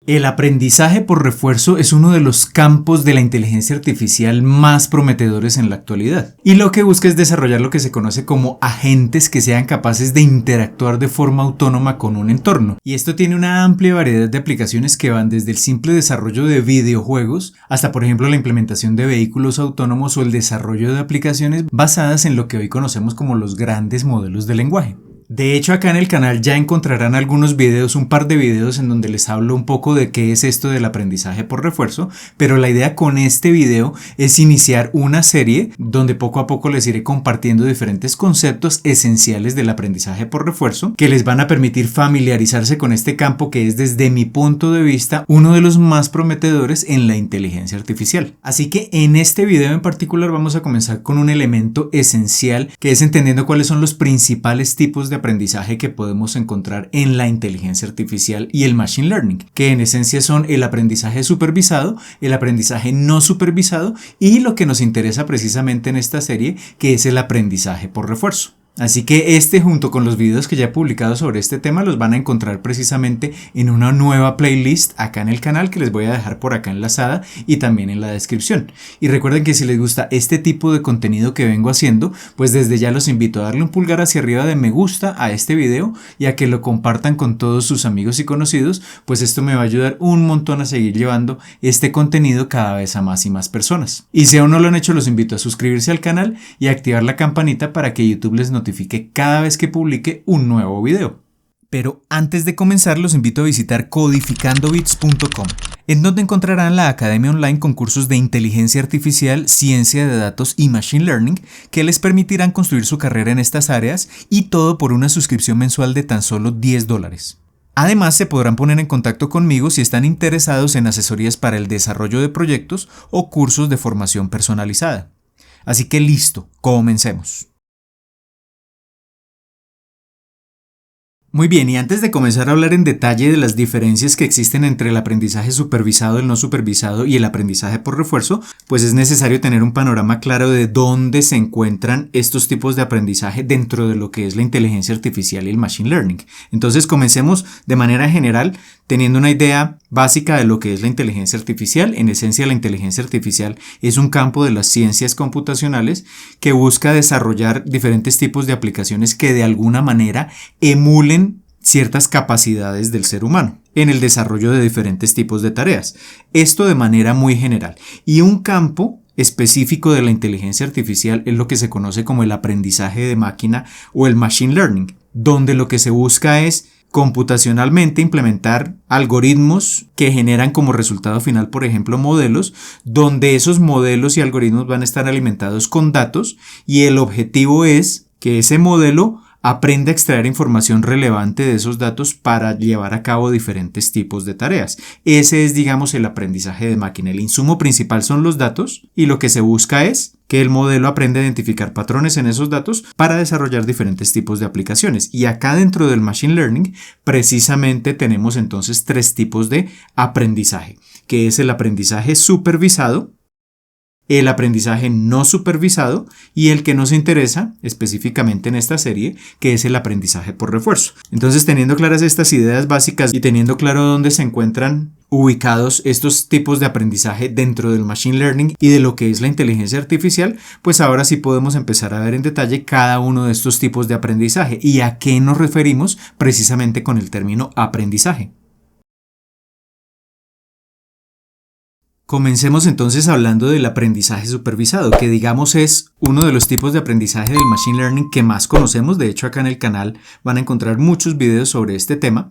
El aprendizaje por refuerzo es uno de los campos de la inteligencia artificial más prometedores en la actualidad. Y lo que busca es desarrollar lo que se conoce como agentes que sean capaces de interactuar de forma autónoma con un entorno. Y esto tiene una amplia variedad de aplicaciones que van desde el simple desarrollo de videojuegos hasta, por ejemplo, la implementación de vehículos autónomos o el desarrollo de aplicaciones basadas en lo que hoy conocemos como los grandes modelos de lenguaje. De hecho, acá en el canal ya encontrarán algunos videos, un par de videos en donde les hablo un poco de qué es esto del aprendizaje por refuerzo, pero la idea con este video es iniciar una serie donde poco a poco les iré compartiendo diferentes conceptos esenciales del aprendizaje por refuerzo que les van a permitir familiarizarse con este campo que es, desde mi punto de vista, uno de los más prometedores en la inteligencia artificial. Así que en este video en particular vamos a comenzar con un elemento esencial que es entendiendo cuáles son los principales tipos de aprendizaje que podemos encontrar en la inteligencia artificial y el machine learning, que en esencia son el aprendizaje supervisado, el aprendizaje no supervisado y lo que nos interesa precisamente en esta serie, que es el aprendizaje por refuerzo. Así que junto con los videos que ya he publicado sobre este tema los van a encontrar precisamente en una nueva playlist acá en el canal que les voy a dejar por acá enlazada y también en la descripción. Y recuerden que si les gusta este tipo de contenido que vengo haciendo, pues desde ya los invito a darle un pulgar hacia arriba de me gusta a este video y a que lo compartan con todos sus amigos y conocidos, pues esto me va a ayudar un montón a seguir llevando este contenido cada vez a más y más personas. Y si aún no lo han hecho, los invito a suscribirse al canal y a activar la campanita para que YouTube les notifique cada vez que publique un nuevo video. Pero antes de comenzar, los invito a visitar codificandobits.com, en donde encontrarán la academia online con cursos de inteligencia artificial, ciencia de datos y machine learning que les permitirán construir su carrera en estas áreas, y todo por una suscripción mensual de tan solo $10. Además, se podrán poner en contacto conmigo si están interesados en asesorías para el desarrollo de proyectos o cursos de formación personalizada. Así que listo, comencemos. Muy bien, y antes de comenzar a hablar en detalle de las diferencias que existen entre el aprendizaje supervisado, el no supervisado y el aprendizaje por refuerzo, pues es necesario tener un panorama claro de dónde se encuentran estos tipos de aprendizaje dentro de lo que es la inteligencia artificial y el machine learning. Entonces comencemos de manera general teniendo una idea básica de lo que es la inteligencia artificial. En esencia, la inteligencia artificial es un campo de las ciencias computacionales que busca desarrollar diferentes tipos de aplicaciones que de alguna manera emulen ciertas capacidades del ser humano en el desarrollo de diferentes tipos de tareas. Esto de manera muy general. Y un campo específico de la inteligencia artificial es lo que se conoce como el aprendizaje de máquina o el machine learning, donde lo que se busca es computacionalmente implementar algoritmos que generan como resultado final, por ejemplo, modelos, donde esos modelos y algoritmos van a estar alimentados con datos, y el objetivo es que ese modelo aprende a extraer información relevante de esos datos para llevar a cabo diferentes tipos de tareas. Ese es, digamos, el aprendizaje de máquina. El insumo principal son los datos y lo que se busca es que el modelo aprenda a identificar patrones en esos datos para desarrollar diferentes tipos de aplicaciones. Y acá dentro del machine learning precisamente tenemos entonces tres tipos de aprendizaje, que es el aprendizaje supervisado, el aprendizaje no supervisado y el que nos interesa específicamente en esta serie, que es el aprendizaje por refuerzo. Entonces, teniendo claras estas ideas básicas y teniendo claro dónde se encuentran ubicados estos tipos de aprendizaje dentro del machine learning y de lo que es la inteligencia artificial, pues ahora sí podemos empezar a ver en detalle cada uno de estos tipos de aprendizaje y a qué nos referimos precisamente con el término aprendizaje. Comencemos entonces hablando del aprendizaje supervisado, que digamos es uno de los tipos de aprendizaje del machine learning que más conocemos. De hecho, acá en el canal van a encontrar muchos videos sobre este tema.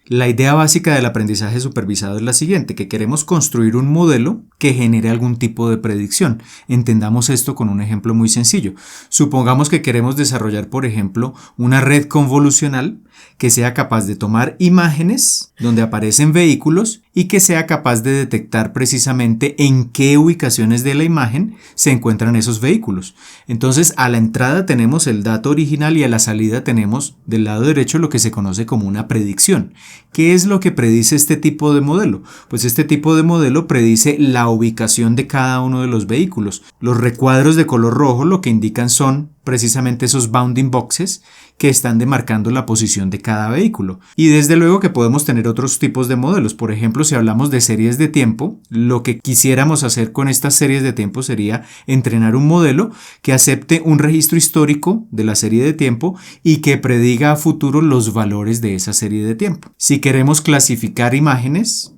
La idea básica del aprendizaje supervisado es la siguiente, que queremos construir un modelo que genere algún tipo de predicción. Entendamos esto con un ejemplo muy sencillo. Supongamos que queremos desarrollar, por ejemplo, una red convolucional que sea capaz de tomar imágenes donde aparecen vehículos y que sea capaz de detectar precisamente en qué ubicaciones de la imagen se encuentran esos vehículos. Entonces, a la entrada tenemos el dato original y a la salida tenemos del lado derecho lo que se conoce como una predicción. ¿Qué es lo que predice este tipo de modelo? Pues este tipo de modelo predice la ubicación de cada uno de los vehículos. Los recuadros de color rojo lo que indican son precisamente esos bounding boxes que están demarcando la posición de cada vehículo. Y desde luego que podemos tener otros tipos de modelos. Por ejemplo, si hablamos de series de tiempo, lo que quisiéramos hacer con estas series de tiempo sería entrenar un modelo que acepte un registro histórico de la serie de tiempo y que prediga a futuro los valores de esa serie de tiempo. Si queremos clasificar imágenes,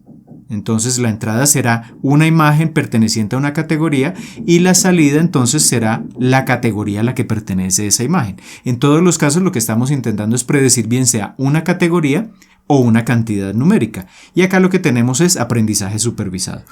entonces la entrada será una imagen perteneciente a una categoría y la salida entonces será la categoría a la que pertenece esa imagen. En todos los casos lo que estamos intentando es predecir bien sea una categoría o una cantidad numérica. Y acá lo que tenemos es aprendizaje supervisado.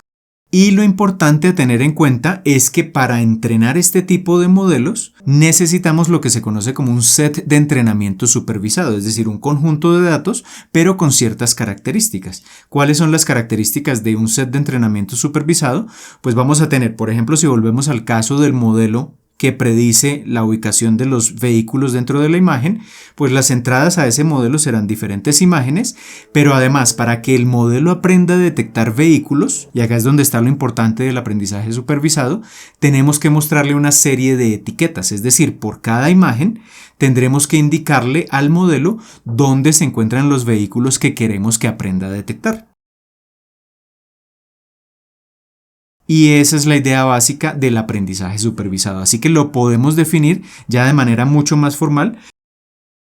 Y lo importante a tener en cuenta es que para entrenar este tipo de modelos necesitamos lo que se conoce como un set de entrenamiento supervisado, es decir, un conjunto de datos pero con ciertas características. ¿Cuáles son las características de un set de entrenamiento supervisado? Pues vamos a tener, por ejemplo, si volvemos al caso del modelo que predice la ubicación de los vehículos dentro de la imagen, pues las entradas a ese modelo serán diferentes imágenes, pero además para que el modelo aprenda a detectar vehículos, y acá es donde está lo importante del aprendizaje supervisado, tenemos que mostrarle una serie de etiquetas, es decir, por cada imagen tendremos que indicarle al modelo dónde se encuentran los vehículos que queremos que aprenda a detectar. Y esa es la idea básica del aprendizaje supervisado. Así que lo podemos definir ya de manera mucho más formal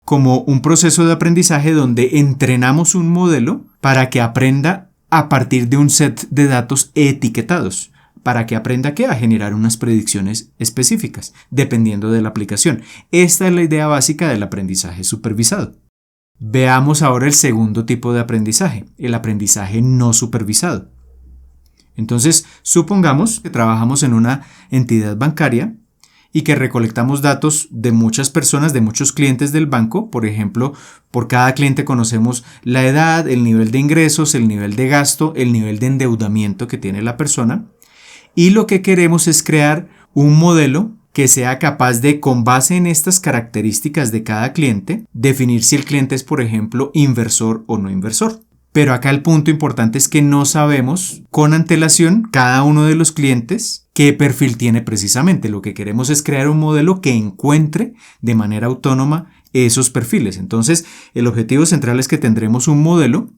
como un proceso de aprendizaje donde entrenamos un modelo para que aprenda a partir de un set de datos etiquetados. Para que aprenda a generar unas predicciones específicas, dependiendo de la aplicación. Esta es la idea básica del aprendizaje supervisado. Veamos ahora el segundo tipo de aprendizaje, el aprendizaje no supervisado. Entonces, supongamos que trabajamos en una entidad bancaria y que recolectamos datos de muchas personas, de muchos clientes del banco. Por ejemplo, por cada cliente conocemos la edad, el nivel de ingresos, el nivel de gasto, el nivel de endeudamiento que tiene la persona. Y lo que queremos es crear un modelo que sea capaz de, con base en estas características de cada cliente, definir si el cliente es, por ejemplo, inversor o no inversor. Pero acá el punto importante es que no sabemos con antelación cada uno de los clientes qué perfil tiene precisamente. Lo que queremos es crear un modelo que encuentre de manera autónoma esos perfiles. Entonces, el objetivo central es que tendremos un modelo,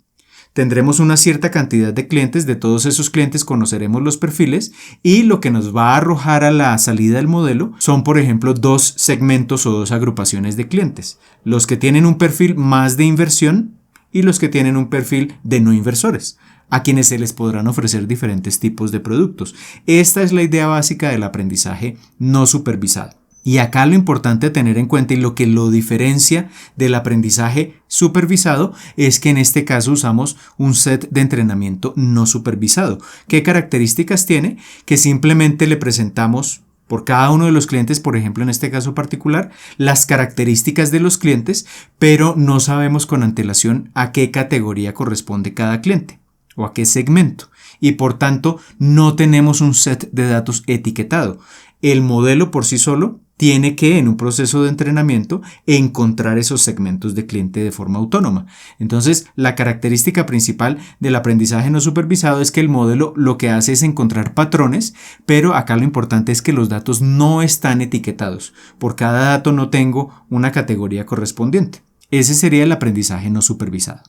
tendremos una cierta cantidad de clientes, de todos esos clientes conoceremos los perfiles y lo que nos va a arrojar a la salida del modelo son, por ejemplo, dos segmentos o dos agrupaciones de clientes. Los que tienen un perfil más de inversión y los que tienen un perfil de no inversores, a quienes se les podrán ofrecer diferentes tipos de productos. Esta es la idea básica del aprendizaje no supervisado. Y acá lo importante a tener en cuenta y lo que lo diferencia del aprendizaje supervisado es que en este caso usamos un set de entrenamiento no supervisado. ¿Qué características tiene? Que simplemente le presentamos por cada uno de los clientes, por ejemplo, en este caso particular, las características de los clientes, pero no sabemos con antelación a qué categoría corresponde cada cliente o a qué segmento. Y por tanto, no tenemos un set de datos etiquetado. El modelo por sí solo tiene que, en un proceso de entrenamiento, encontrar esos segmentos de cliente de forma autónoma. Entonces, la característica principal del aprendizaje no supervisado es que el modelo lo que hace es encontrar patrones, pero acá lo importante es que los datos no están etiquetados. Por cada dato no tengo una categoría correspondiente. Ese sería el aprendizaje no supervisado.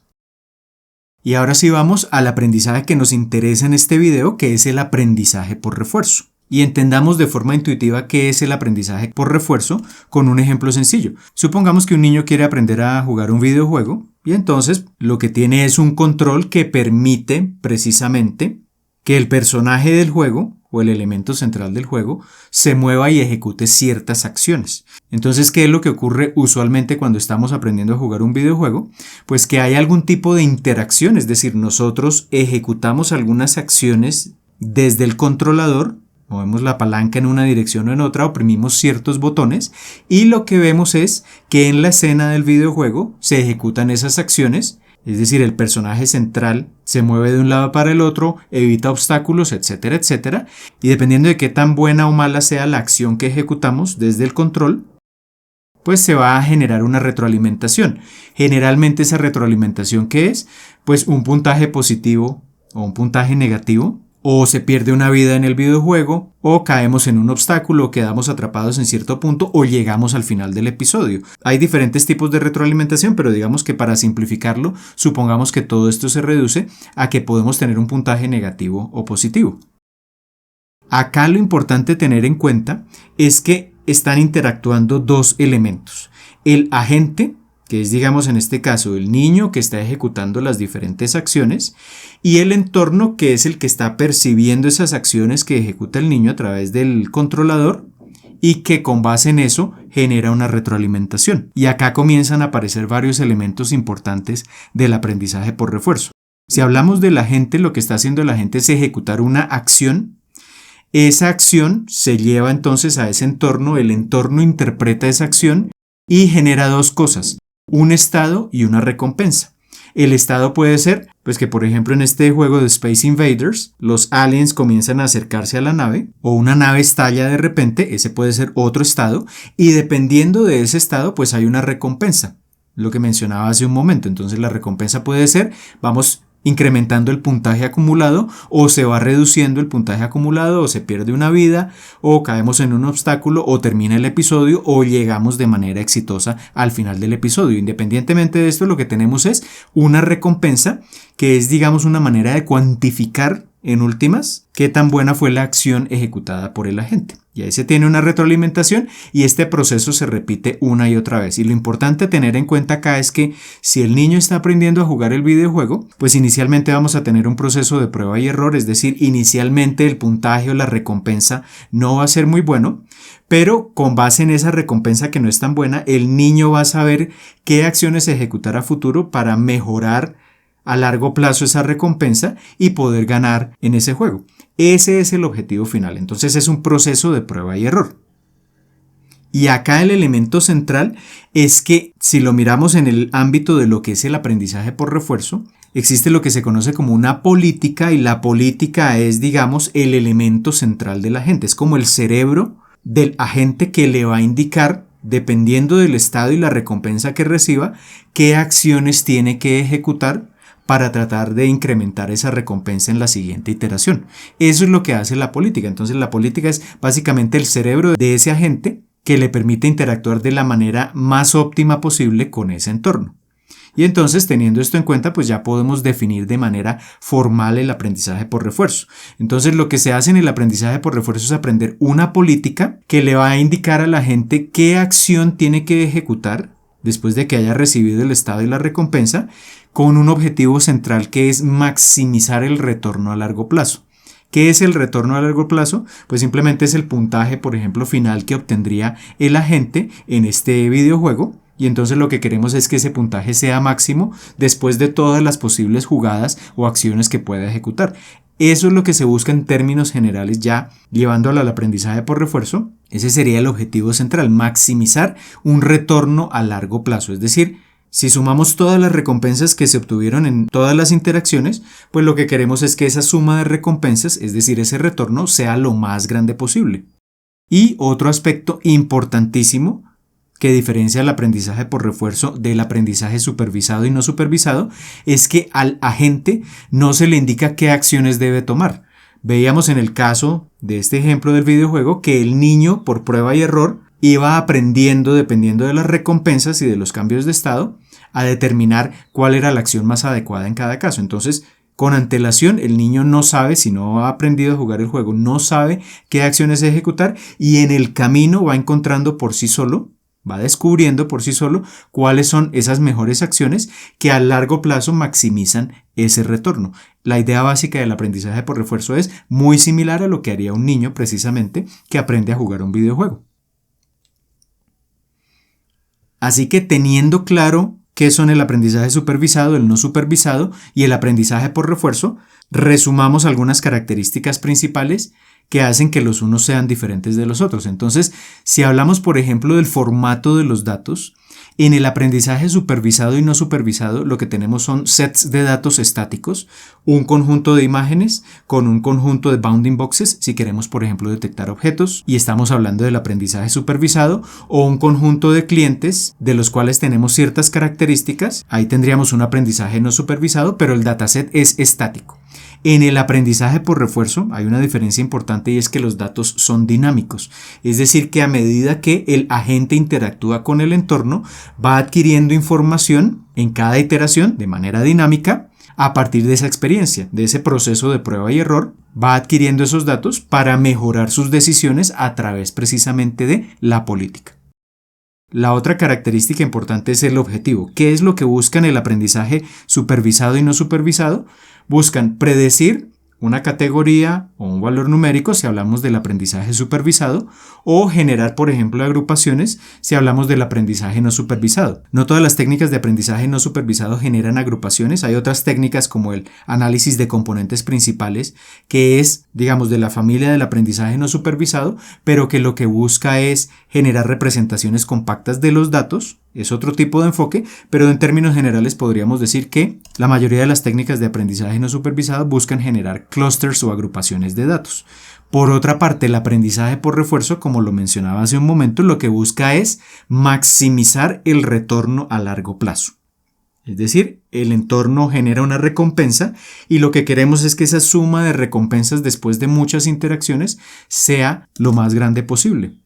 Y ahora sí vamos al aprendizaje que nos interesa en este video, que es el aprendizaje por refuerzo. Y entendamos de forma intuitiva qué es el aprendizaje por refuerzo con un ejemplo sencillo. Supongamos que un niño quiere aprender a jugar un videojuego y entonces lo que tiene es un control que permite precisamente que el personaje del juego o el elemento central del juego se mueva y ejecute ciertas acciones. Entonces, ¿qué es lo que ocurre usualmente cuando estamos aprendiendo a jugar un videojuego? Pues que hay algún tipo de interacción, es decir, nosotros ejecutamos algunas acciones desde el controlador. Movemos la palanca en una dirección o en otra, oprimimos ciertos botones y lo que vemos es que en la escena del videojuego se ejecutan esas acciones, es decir, el personaje central se mueve de un lado para el otro, evita obstáculos, etcétera, etcétera. Y dependiendo de qué tan buena o mala sea la acción que ejecutamos desde el control, pues se va a generar una retroalimentación. Generalmente esa retroalimentación, ¿qué es? Pues un puntaje positivo o un puntaje negativo, o se pierde una vida en el videojuego, o caemos en un obstáculo, o quedamos atrapados en cierto punto, o llegamos al final del episodio. Hay diferentes tipos de retroalimentación, pero digamos que para simplificarlo, supongamos que todo esto se reduce a que podemos tener un puntaje negativo o positivo. Acá lo importante tener en cuenta es que están interactuando dos elementos. El agente, que es, digamos, en este caso el niño que está ejecutando las diferentes acciones, y el entorno, que es el que está percibiendo esas acciones que ejecuta el niño a través del controlador y que con base en eso genera una retroalimentación. Y acá comienzan a aparecer varios elementos importantes del aprendizaje por refuerzo. Si hablamos del agente, lo que está haciendo el agente es ejecutar una acción. Esa acción se lleva entonces a ese entorno, el entorno interpreta esa acción y genera dos cosas, un estado y una recompensa. El estado puede ser, pues que por ejemplo en este juego de Space Invaders, los aliens comienzan a acercarse a la nave o una nave estalla de repente, ese puede ser otro estado, y dependiendo de ese estado pues hay una recompensa, lo que mencionaba hace un momento. Entonces la recompensa puede ser, vamos incrementando el puntaje acumulado, o se va reduciendo el puntaje acumulado, o se pierde una vida, o caemos en un obstáculo, o termina el episodio, o llegamos de manera exitosa al final del episodio. Independientemente de esto, lo que tenemos es una recompensa que es, digamos, una manera de cuantificar en últimas qué tan buena fue la acción ejecutada por el agente. Y ahí se tiene una retroalimentación y este proceso se repite una y otra vez. Y lo importante a tener en cuenta acá es que si el niño está aprendiendo a jugar el videojuego, pues inicialmente vamos a tener un proceso de prueba y error, es decir, inicialmente el puntaje o la recompensa no va a ser muy bueno, pero con base en esa recompensa que no es tan buena, el niño va a saber qué acciones ejecutar a futuro para mejorar a largo plazo esa recompensa y poder ganar en ese juego. Ese es el objetivo final. Entonces es un proceso de prueba y error. Y acá el elemento central es que si lo miramos en el ámbito de lo que es el aprendizaje por refuerzo, existe lo que se conoce como una política, y la política es, digamos, el elemento central del agente. Es como el cerebro del agente que le va a indicar, dependiendo del estado y la recompensa que reciba, qué acciones tiene que ejecutar para tratar de incrementar esa recompensa en la siguiente iteración. Eso es lo que hace la política. Entonces la política es básicamente el cerebro de ese agente que le permite interactuar de la manera más óptima posible con ese entorno. Y entonces, teniendo esto en cuenta, pues ya podemos definir de manera formal el aprendizaje por refuerzo. Entonces lo que se hace en el aprendizaje por refuerzo es aprender una política que le va a indicar a la gente qué acción tiene que ejecutar después de que haya recibido el estado y la recompensa, con un objetivo central que es maximizar el retorno a largo plazo. ¿Qué es el retorno a largo plazo? Pues simplemente es el puntaje, por ejemplo, final que obtendría el agente en este videojuego. Y entonces lo que queremos es que ese puntaje sea máximo después de todas las posibles jugadas o acciones que pueda ejecutar. Eso es lo que se busca en términos generales, ya llevándolo al aprendizaje por refuerzo. Ese sería el objetivo central, maximizar un retorno a largo plazo. Es decir, si sumamos todas las recompensas que se obtuvieron en todas las interacciones, pues lo que queremos es que esa suma de recompensas, es decir, ese retorno, sea lo más grande posible. Y otro aspecto importantísimo que diferencia el aprendizaje por refuerzo del aprendizaje supervisado y no supervisado es que al agente no se le indica qué acciones debe tomar. Veíamos en el caso de este ejemplo del videojuego que el niño, por prueba y error, iba aprendiendo, dependiendo de las recompensas y de los cambios de estado, a determinar cuál era la acción más adecuada en cada caso. Entonces, con antelación, el niño no sabe, si no ha aprendido a jugar el juego, no sabe qué acciones ejecutar, y en el camino va encontrando por sí solo, va descubriendo por sí solo cuáles son esas mejores acciones que a largo plazo maximizan ese retorno. La idea básica del aprendizaje por refuerzo es muy similar a lo que haría un niño precisamente que aprende a jugar un videojuego. Así que teniendo claro qué son el aprendizaje supervisado, el no supervisado y el aprendizaje por refuerzo, resumamos algunas características principales que hacen que los unos sean diferentes de los otros. Entonces, si hablamos, por ejemplo, del formato de los datos, en el aprendizaje supervisado y no supervisado lo que tenemos son sets de datos estáticos, un conjunto de imágenes con un conjunto de bounding boxes si queremos, por ejemplo, detectar objetos, y estamos hablando del aprendizaje supervisado, o un conjunto de clientes de los cuales tenemos ciertas características. Ahí tendríamos un aprendizaje no supervisado, pero el dataset es estático. En el aprendizaje por refuerzo hay una diferencia importante y es que los datos son dinámicos. Es decir, que a medida que el agente interactúa con el entorno, va adquiriendo información en cada iteración de manera dinámica a partir de esa experiencia, de ese proceso de prueba y error, va adquiriendo esos datos para mejorar sus decisiones a través precisamente de la política. La otra característica importante es el objetivo. ¿Qué es lo que buscan el aprendizaje supervisado y no supervisado? Buscan predecir una categoría o un valor numérico si hablamos del aprendizaje supervisado, o generar, por ejemplo, agrupaciones si hablamos del aprendizaje no supervisado. No todas las técnicas de aprendizaje no supervisado generan agrupaciones. Hay otras técnicas como el análisis de componentes principales, que es, digamos, de la familia del aprendizaje no supervisado, pero que lo que busca es generar representaciones compactas de los datos. Es otro tipo de enfoque, pero en términos generales podríamos decir que la mayoría de las técnicas de aprendizaje no supervisado buscan generar clústeres o agrupaciones de datos. Por otra parte, el aprendizaje por refuerzo, como lo mencionaba hace un momento, lo que busca es maximizar el retorno a largo plazo. Es decir, el entorno genera una recompensa y lo que queremos es que esa suma de recompensas después de muchas interacciones sea lo más grande posible.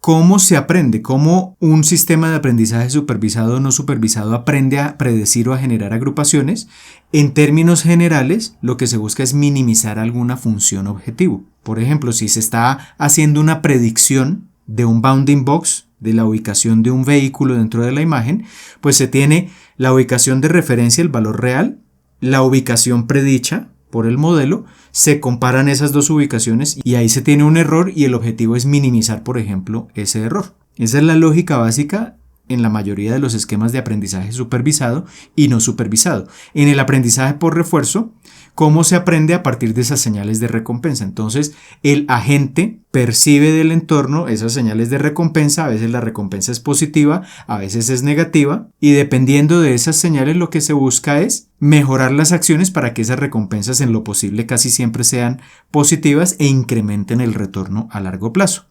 ¿Cómo se aprende? ¿Cómo un sistema de aprendizaje supervisado o no supervisado aprende a predecir o a generar agrupaciones? En términos generales, lo que se busca es minimizar alguna función objetivo. Por ejemplo, si se está haciendo una predicción de un bounding box, de la ubicación de un vehículo dentro de la imagen, pues se tiene la ubicación de referencia, el valor real, la ubicación predicha por el modelo, se comparan esas dos ubicaciones y ahí se tiene un error y el objetivo es minimizar, por ejemplo, ese error. Esa es la lógica básica en la mayoría de los esquemas de aprendizaje supervisado y no supervisado. En el aprendizaje por refuerzo, ¿cómo se aprende? A partir de esas señales de recompensa. Entonces, el agente percibe del entorno esas señales de recompensa. A veces la recompensa es positiva, a veces es negativa, y dependiendo de esas señales lo que se busca es mejorar las acciones para que esas recompensas en lo posible casi siempre sean positivas e incrementen el retorno a largo plazo.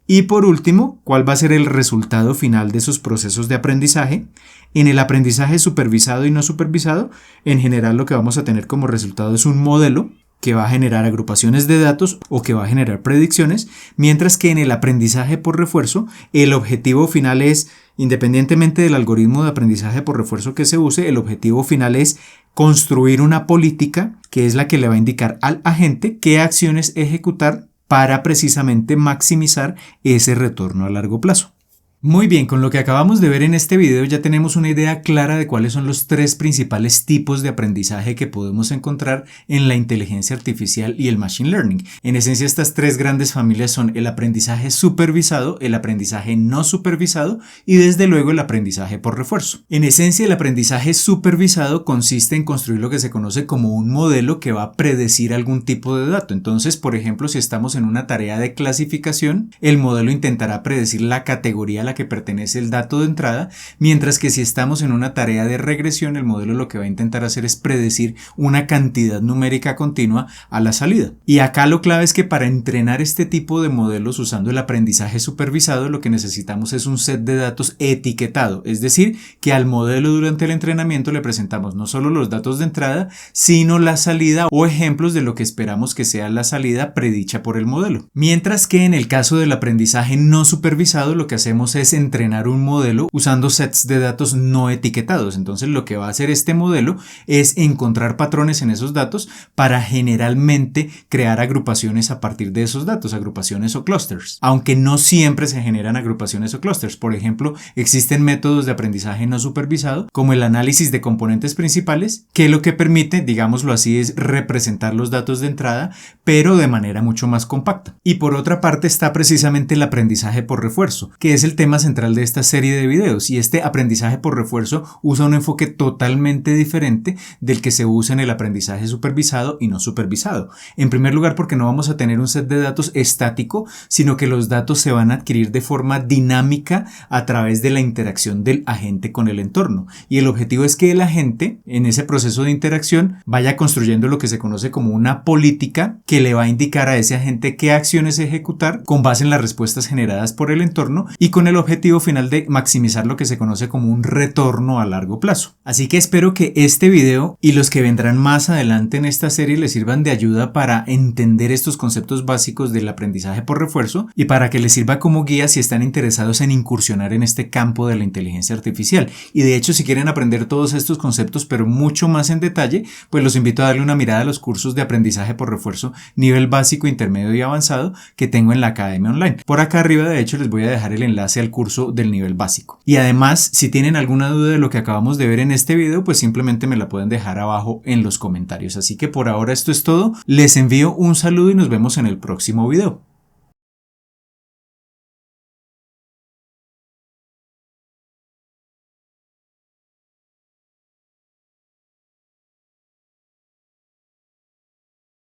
Y por último, ¿cuál va a ser el resultado final de esos procesos de aprendizaje? En el aprendizaje supervisado y no supervisado, en general lo que vamos a tener como resultado es un modelo que va a generar agrupaciones de datos o que va a generar predicciones, mientras que en el aprendizaje por refuerzo, el objetivo final es, independientemente del algoritmo de aprendizaje por refuerzo que se use, el objetivo final es construir una política que es la que le va a indicar al agente qué acciones ejecutar para precisamente maximizar ese retorno a largo plazo. Muy bien, con lo que acabamos de ver en este video ya tenemos una idea clara de cuáles son los tres principales tipos de aprendizaje que podemos encontrar en la inteligencia artificial y el machine learning. En esencia, estas tres grandes familias son el aprendizaje supervisado, el aprendizaje no supervisado y desde luego el aprendizaje por refuerzo. En esencia, el aprendizaje supervisado consiste en construir lo que se conoce como un modelo que va a predecir algún tipo de dato. Entonces, por ejemplo, si estamos en una tarea de clasificación, el modelo intentará predecir la categoría a la que pertenece el dato de entrada, mientras que si estamos en una tarea de regresión, el modelo lo que va a intentar hacer es predecir una cantidad numérica continua a la salida. Y acá lo clave es que para entrenar este tipo de modelos usando el aprendizaje supervisado, lo que necesitamos es un set de datos etiquetado, es decir, que al modelo durante el entrenamiento le presentamos no solo los datos de entrada, sino la salida o ejemplos de lo que esperamos que sea la salida predicha por el modelo. Mientras que en el caso del aprendizaje no supervisado, lo que hacemos es entrenar un modelo usando sets de datos no etiquetados. Entonces lo que va a hacer este modelo es encontrar patrones en esos datos para generalmente crear agrupaciones a partir de esos datos, agrupaciones o clusters. Aunque no siempre se generan agrupaciones o clusters. Por ejemplo, existen métodos de aprendizaje no supervisado como el análisis de componentes principales, que lo que permite, digámoslo así, es representar los datos de entrada, pero de manera mucho más compacta. Y por otra parte está precisamente el aprendizaje por refuerzo, que es el tema central de esta serie de videos, y este aprendizaje por refuerzo usa un enfoque totalmente diferente del que se usa en el aprendizaje supervisado y no supervisado. En primer lugar, porque no vamos a tener un set de datos estático, sino que los datos se van a adquirir de forma dinámica a través de la interacción del agente con el entorno, y el objetivo es que el agente en ese proceso de interacción vaya construyendo lo que se conoce como una política que le va a indicar a ese agente qué acciones ejecutar con base en las respuestas generadas por el entorno y con el el objetivo final de maximizar lo que se conoce como un retorno a largo plazo. Así que espero que este video y los que vendrán más adelante en esta serie les sirvan de ayuda para entender estos conceptos básicos del aprendizaje por refuerzo y para que les sirva como guía si están interesados en incursionar en este campo de la inteligencia artificial. Y de hecho, si quieren aprender todos estos conceptos pero mucho más en detalle, pues los invito a darle una mirada a los cursos de aprendizaje por refuerzo nivel básico, intermedio y avanzado que tengo en la Academia Online. Por acá arriba de hecho les voy a dejar el enlace al curso del nivel básico. Y además, si tienen alguna duda de lo que acabamos de ver en este video, pues simplemente me la pueden dejar abajo en los comentarios. Así que por ahora esto es todo. Les envío un saludo y nos vemos en el próximo video.